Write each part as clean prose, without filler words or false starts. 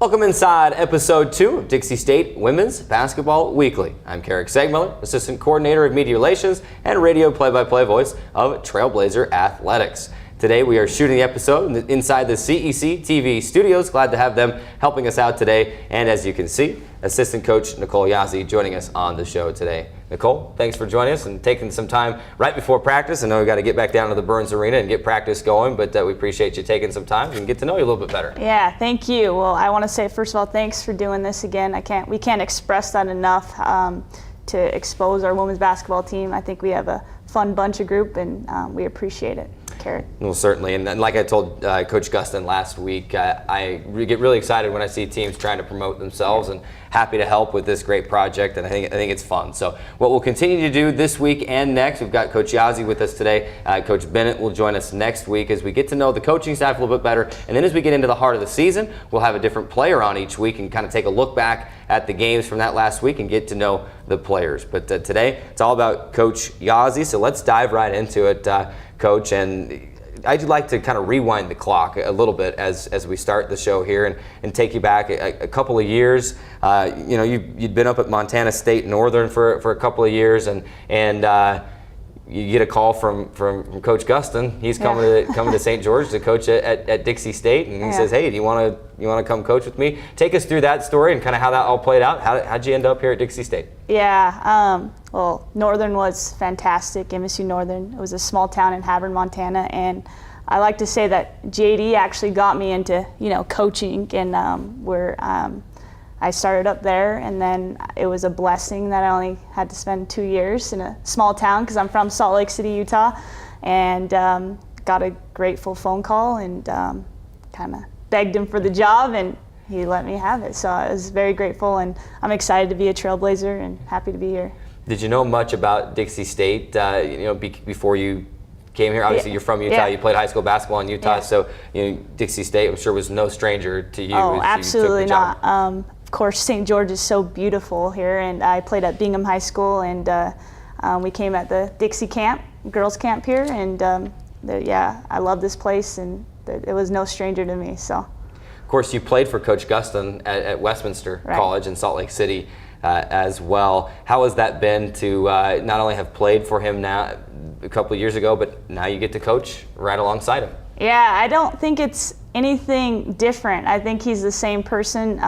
Welcome inside episode 2 of Dixie State Women's Basketball Weekly. I'm Carrick Segmiller, Assistant Coordinator of Media Relations and Radio Play-by-Play Voice of Trailblazer Athletics. Today we are shooting the episode inside the CEC TV studios. Glad to have them helping us out today. And as you can see, Assistant Coach Nicole Yazzie joining us on the show today. Nicole, thanks for joining us and taking some time right before practice. I know we've got to get back down to the Burns Arena and get practice going, but we appreciate you taking some time and get to know you a little bit better. Yeah, thank you. Well, I want to say, first of all, thanks for doing this again. We can't express that enough to expose our women's basketball team. I think we have a fun bunch of group, and we appreciate it. Carrick. Well, certainly, and like I told Coach Guston last week, I get really excited when I see teams trying to promote themselves, and happy to help with this great project, and I think it's fun. So what we'll continue to do this week and next, we've got Coach Yahzee with us today. Coach Bennett will join us next week as we get to know the coaching staff a little bit better, and then as we get into the heart of the season, we'll have a different player on each week and kind of take a look back at the games from that last week and get to know the players. But today, it's all about Coach Yahzee, so let's dive right into it, Coach. And I'd like to kind of rewind the clock a little bit as we start the show here and take you back a couple of years. You know, you'd been up at Montana State Northern for a couple of years, and you get a call from Coach Guston. He's coming to St. George to coach at Dixie State, and he says, "Hey, do you want to come coach with me?" Take us through that story and kind of how that all played out. How'd you end up here at Dixie State? Yeah, well, Northern was fantastic. MSU Northern. It was a small town in Havre, Montana, and I like to say that JD actually got me into coaching, and I started up there, and then it was a blessing that I only had to spend 2 years in a small town because I'm from Salt Lake City, Utah, and got a grateful phone call and kind of begged him for the job, and he let me have it. So I was very grateful, and I'm excited to be a Trailblazer and happy to be here. Did you know much about Dixie State, before you came here? Obviously, you're from Utah. Yeah. You played high school basketball in Utah, Yeah. so Dixie State, I'm sure, was no stranger to you. Oh, as absolutely you took the job. not. Of course, St. George is so beautiful here, and I played at Bingham High School, and we came at the Dixie camp, girls camp here, and I love this place, and it was no stranger to me. So, of course, you played for Coach Guston at Westminster College in Salt Lake City as well. How has that been to not only have played for him now a couple of years ago, but now you get to coach right alongside him? Yeah, I don't think it's anything different. I think he's the same person.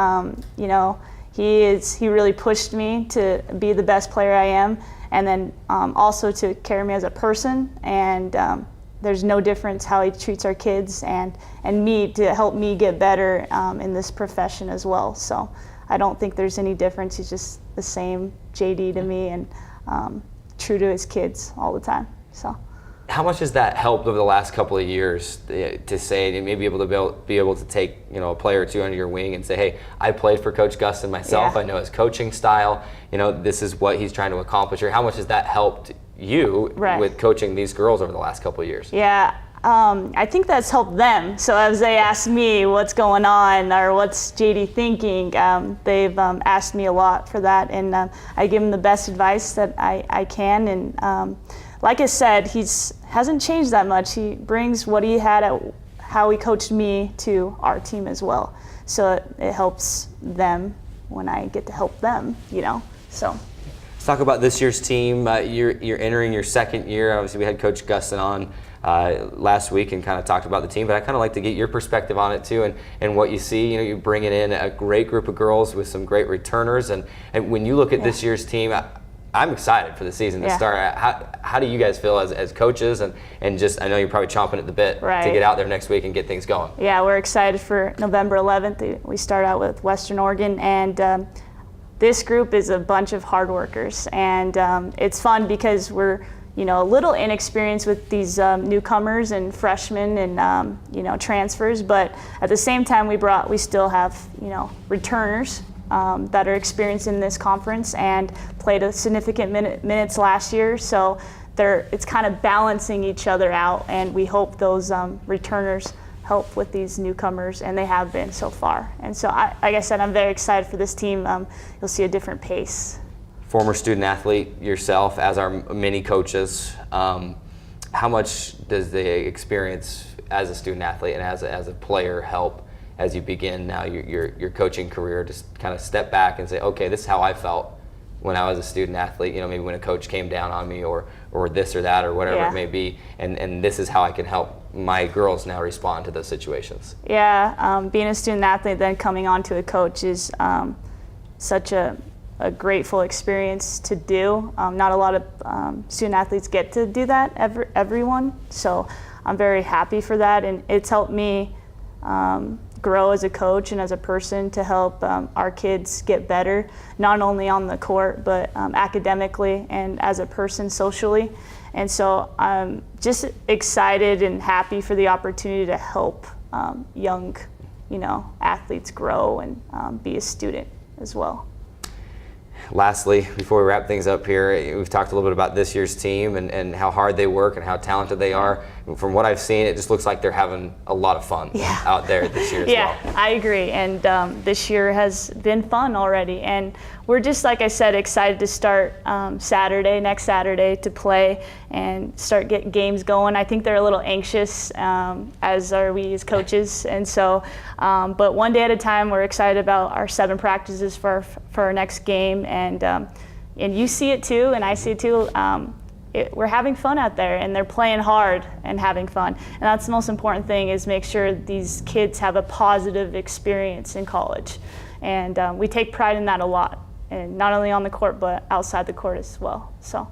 He really pushed me to be the best player I am, and then also to carry me as a person. And there's no difference how he treats our kids and me to help me get better in this profession as well. So I don't think there's any difference. He's just the same JD to me, and true to his kids all the time. So. How much has that helped over the last couple of years to say, and maybe be able to take a player or two under your wing and say, hey, I played for Coach Guston myself. Yeah. I know his coaching style. This is what he's trying to accomplish here. How much has that helped you with coaching these girls over the last couple of years? Yeah, I think that's helped them. So as they ask me what's going on or what's JD thinking, they've asked me a lot for that, and I give them the best advice that I can. And like I said, hasn't changed that much. He brings what he had at how he coached me to our team as well. So it helps them when I get to help them, So. Let's talk about this year's team. You're entering your second year. Obviously, we had Coach Guston on last week and kind of talked about the team, but I kind of like to get your perspective on it too, and what you see. You're bringing in a great group of girls with some great returners, and when you look at this year's team, I'm excited for the season to start. How do you guys feel as coaches, and just, I know you're probably chomping at the bit to get out there next week and get things going. Yeah, we're excited for November 11th. We start out with Western Oregon, and this group is a bunch of hard workers, and it's fun because we're a little inexperienced with these newcomers and freshmen and transfers, but at the same time we still have returners that are experienced in this conference and played a significant minutes last year. So it's kind of balancing each other out, and we hope those returners help with these newcomers, and they have been so far. And so, like I said, I'm very excited for this team. You'll see a different pace. Former student athlete yourself, as our many coaches, how much does the experience as a student athlete and as a player help as you begin now your coaching career, just kind of step back and say, okay, this is how I felt when I was a student athlete, maybe when a coach came down on me or this or that or whatever it may be, and this is how I can help my girls now respond to those situations. Yeah, being a student athlete then coming on to a coach is such a grateful experience to do. Not a lot of student athletes get to do that, everyone, so I'm very happy for that, and it's helped me grow as a coach and as a person to help our kids get better, not only on the court, but academically and as a person socially. And so I'm just excited and happy for the opportunity to help young, athletes grow and be a student as well. Lastly, before we wrap things up here, we've talked a little bit about this year's team and how hard they work and how talented they are. From what I've seen, it just looks like they're having a lot of fun out there this year as well. Yeah, I agree. And this year has been fun already. And we're just, like I said, excited to start next Saturday, to play and start getting games going. I think they're a little anxious, as are we as coaches. And so, but one day at a time, we're excited about our 7 practices for our next game. And you see it too, and I see it too. We're having fun out there, and they're playing hard and having fun. And that's the most important thing, is make sure these kids have a positive experience in college. And we take pride in that a lot, and not only on the court, but outside the court as well. So.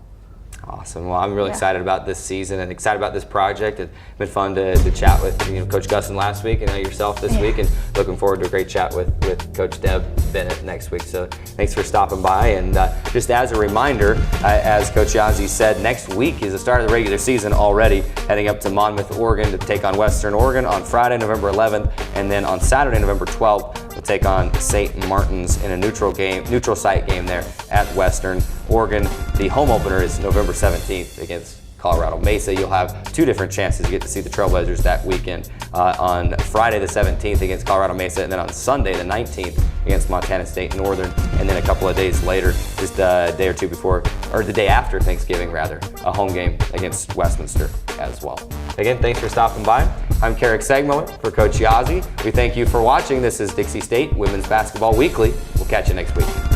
Awesome. Well, I'm really excited about this season and excited about this project. It's been fun to chat with Coach Guston last week and now yourself this week, and looking forward to a great chat with Coach Deb Bennett next week. So thanks for stopping by. And just as a reminder, as Coach Yazzie said, next week is the start of the regular season already, heading up to Monmouth, Oregon to take on Western Oregon on Friday, November 11th, and then on Saturday, November 12th, we'll take on St. Martin's in a neutral site game there at Western Oregon. The home opener is November 17th against Colorado Mesa. You'll have 2 different chances to get to see the Trailblazers that weekend. On Friday the 17th against Colorado Mesa, and then on Sunday the 19th against Montana State Northern, and then a couple of days later, just a day or two before, or the day after Thanksgiving rather, a home game against Westminster as well. Again, thanks for stopping by. I'm Carrick Segmo for Coach Yazzie. We thank you for watching. This is Dixie State Women's Basketball Weekly. We'll catch you next week.